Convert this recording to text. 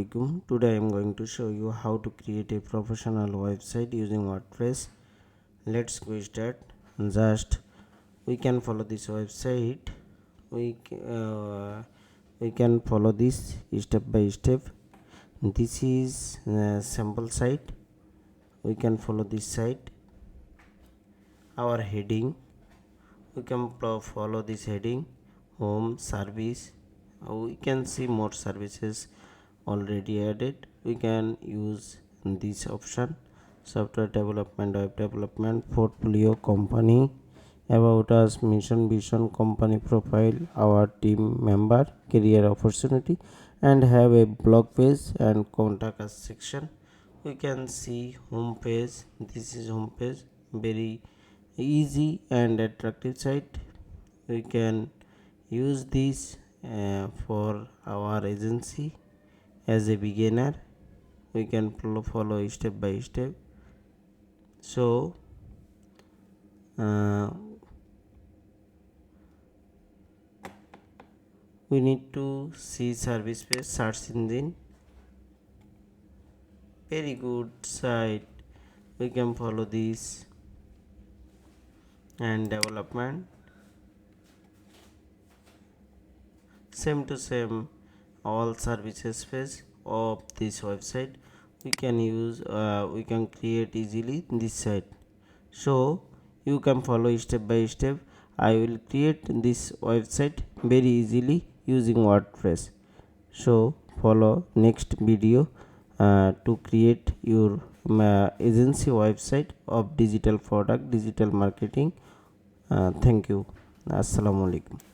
Assalamualaikum. Today I am going to show you how to create a professional website using WordPress. Let's go start. Just we can follow this website. We can follow this step by step. This is a sample site. We can follow this site. Our heading. We can follow this heading. Home service. We can see more services already added. We can use this option: software development, web development, portfolio, company, about us, mission, vision, company profile, our team member, career opportunity, and have a blog page and contact us section. We can see home page. This is home page, very easy and attractive site. We can use this for our agency. As a beginner, we can follow step by step. So we need to see service page, search engine, very good site. We can follow this, and development, same to same, all services page of this website. We can use we can create easily this site. So you can follow step by step. I will create this website very easily using WordPress. So follow next video to create your agency website of digital product, digital marketing. Thank you. Assalamualaikum.